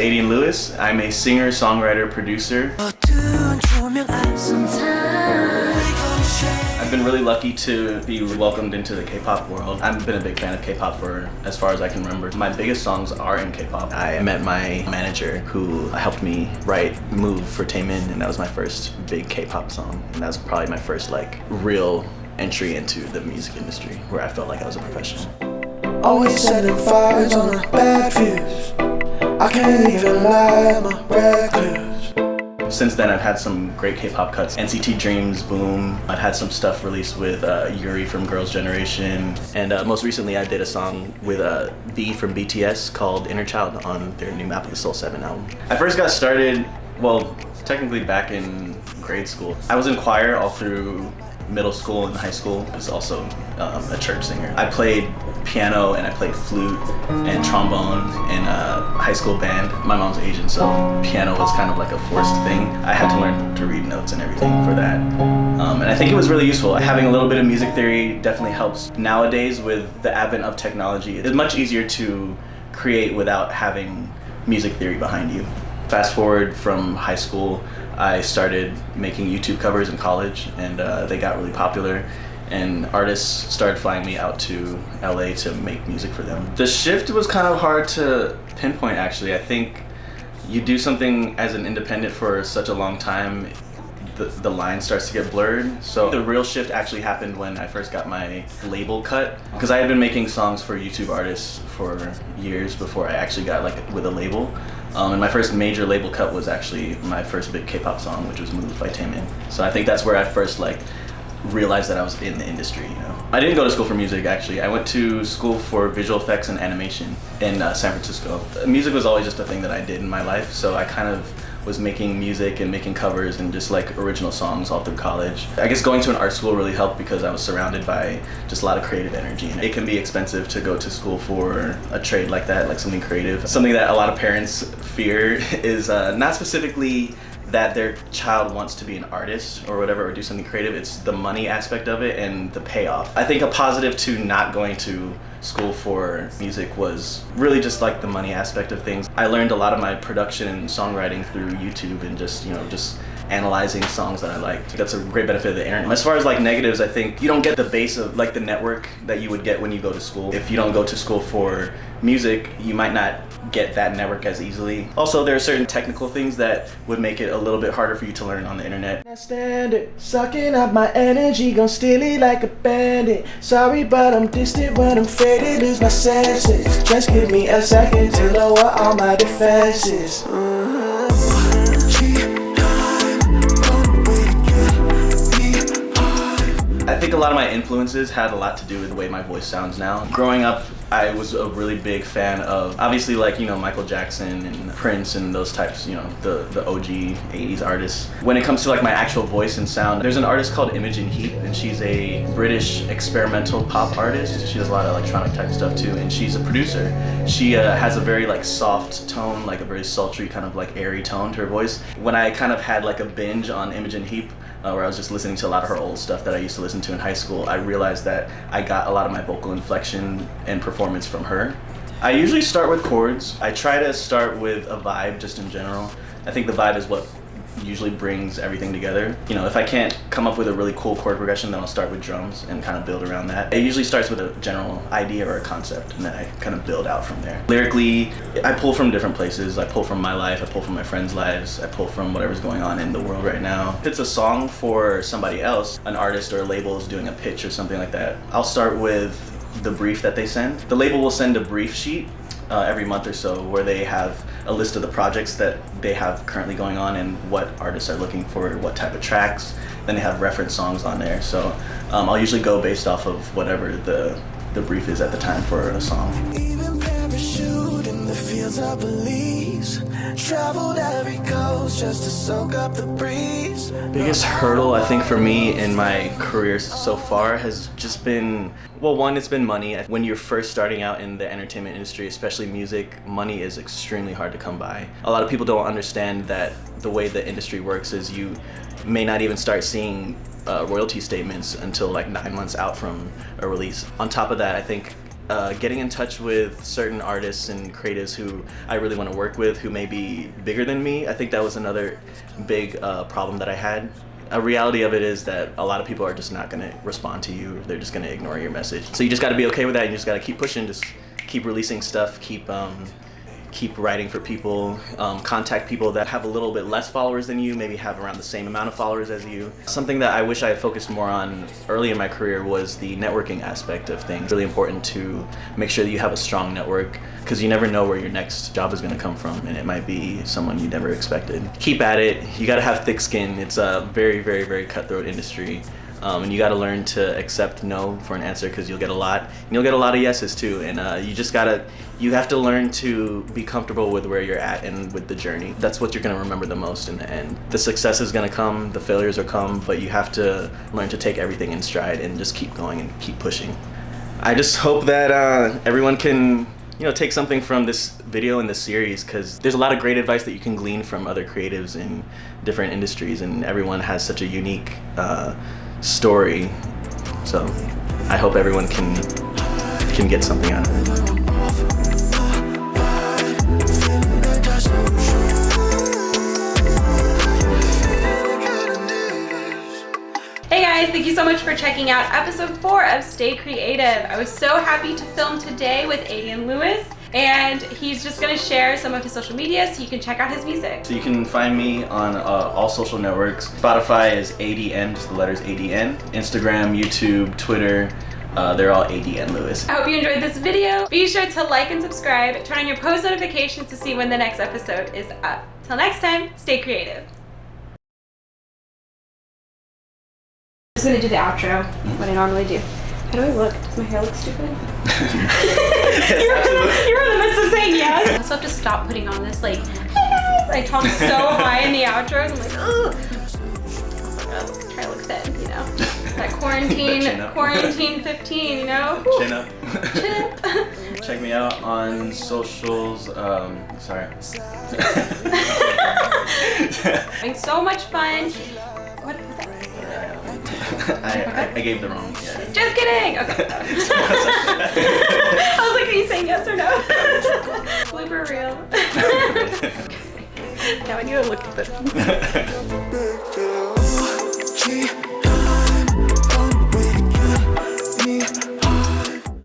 Adien Lewis. I'm a singer, songwriter, producer. I've been really lucky to be welcomed into the K-pop world. I've been a big fan of K-pop for as far as I can remember. My biggest songs are in K-pop. I met my manager who helped me write Move for Taemin, and that was my first big K-pop song. And that was probably my first like real entry into the music industry where I felt like I was a professional. Always setting fires on a bad views. I can't even lie, I'm a recluse. Since then, I've had some great K-pop cuts. NCT Dreams, Boom. I've had some stuff released with Yuri from Girls' Generation. And most recently, I did a song with B from BTS called Inner Child on their new Map of the Soul 7 album. I first got started, well, technically back in grade school. I was in choir all through middle school and high school. I was also a church singer. I played piano and I played flute and trombone in a high school band. My mom's Asian, so piano was kind of like a forced thing. I had to learn to read notes and everything for that. And I think it was really useful. Having a little bit of music theory definitely helps. Nowadays, with the advent of technology, it's much easier to create without having music theory behind you. Fast forward from high school, I started making YouTube covers in college, and they got really popular, and artists started flying me out to LA to make music for them. The shift was kind of hard to pinpoint, actually. I think you do something as an independent for such a long time, the line starts to get blurred. So the real shift actually happened when I first got my label cut, because I had been making songs for YouTube artists for years before I actually got like with a label. And my first major label cut was actually my first big K-pop song, which was Move by Taemin. So I think that's where I first like realized that I was in the industry, you know. I didn't go to school for music, actually. I went to school for visual effects and animation in San Francisco. Music was always just a thing that I did in my life, so I kind of was making music and making covers and just like original songs all through college. I guess going to an art school really helped because I was surrounded by just a lot of creative energy. And it can be expensive to go to school for a trade like that, like something creative. Something that a lot of parents fear is not specifically that their child wants to be an artist or whatever, or do something creative. It's the money aspect of it and the payoff. I think a positive to not going to school for music was really just like the money aspect of things. I learned a lot of my production and songwriting through YouTube and just, you know, just analyzing songs that I liked. That's a great benefit of the internet. As far as like negatives, I think you don't get the base of like the network that you would get when you go to school. If you don't go to school for music, you might not get that network as easily. Also, there are certain technical things that would make it a little bit harder for you to learn on the internet. Standard, sucking up my energy, gon' steal it like a bandit. Sorry, but I'm distant when I'm faded, lose my senses. Just give me a second to lower all my defenses. I think a lot of my influences had a lot to do with the way my voice sounds now. Growing up, I was a really big fan of, obviously, like, you know, Michael Jackson and Prince and those types, you know, the OG 80s artists. When it comes to like my actual voice and sound, there's an artist called Imogen Heap, and she's a British experimental pop artist. She does a lot of electronic type stuff too, and she's a producer. She has a very like soft tone, like a very sultry kind of like airy tone to her voice. When I kind of had like a binge on Imogen Heap, where I was just listening to a lot of her old stuff that I used to listen to in high school, I realized that I got a lot of my vocal inflection and performance from her. I usually start with chords. I try to start with a vibe just in general. I think the vibe is what usually brings everything together. You know, if I can't come up with a really cool chord progression, then I'll start with drums and kind of build around that. It usually starts with a general idea or a concept, and then I kind of build out from there. Lyrically, I pull from different places. I pull from my life, I pull from my friends' lives, I pull from whatever's going on in the world right now. If it's a song for somebody else, an artist or a label is doing a pitch or something like that, I'll start with the brief that they send. The label will send a brief sheet every month or so where they have a list of the projects that they have currently going on and what artists are looking for, what type of tracks. Then they have reference songs on there. So I'll usually go based off of whatever the brief is at the time for a song. Even parachute in the fields of Belize, traveled every coast just to soak up the breeze. Biggest hurdle I think for me in my career so far has just been, well, one, it's been money. When you're first starting out in the entertainment industry, especially music, money is extremely hard to come by. A lot of people don't understand that the way the industry works is you may not even start seeing royalty statements until like 9 months out from a release. On top of that, I think getting in touch with certain artists and creatives who I really want to work with, who may be bigger than me. I think that was another big problem that I had. A reality of it is that a lot of people are just not going to respond to you. They're just going to ignore your message. So you just got to be okay with that. You just got to keep pushing, just keep releasing stuff, keep writing for people, contact people that have a little bit less followers than you, maybe have around the same amount of followers as you. Something that I wish I had focused more on early in my career was the networking aspect of things. Really important to make sure that you have a strong network, because you never know where your next job is going to come from, and it might be someone you never expected. Keep at it. You got to have thick skin. It's a very, very, very cutthroat industry. And you got to learn to accept no for an answer, because you'll get a lot, and you'll get a lot of yeses too. And you have to learn to be comfortable with where you're at and with the journey. That's what you're going to remember the most in the end. The success is going to come, the failures will come, but you have to learn to take everything in stride and just keep going and keep pushing. I just hope that everyone can take something from this video and this series, because there's a lot of great advice that you can glean from other creatives in different industries, and everyone has such a unique story. So I hope everyone can get something out of it. Hey guys, thank you so much for checking out episode 4 of Stay Creative. I was so happy to film today with Adien Lewis, and he's just going to share some of his social media so you can check out his music. So you can find me on all social networks. Spotify is ADN, just the letters ADN. Instagram, YouTube, Twitter, they're all Adien Lewis. I hope you enjoyed this video. Be sure to like and subscribe. Turn on your post notifications to see when the next episode is up. Till next time, stay creative. I'm just gonna do the outro, what I normally do. How do I look? Does my hair look stupid? you were in the midst of saying yes. I also have to stop putting on this hey guys! I talk so high in the outros, I'm like, ugh. I'm try to look thin, That quarantine 15, Chin up. Chin up. Check me out on socials, sorry. Having so much fun. What was that? I gave the wrong. Yeah. Just kidding. Okay. I was like, are you saying yes or no? Blooper reel. Now I need to look at this.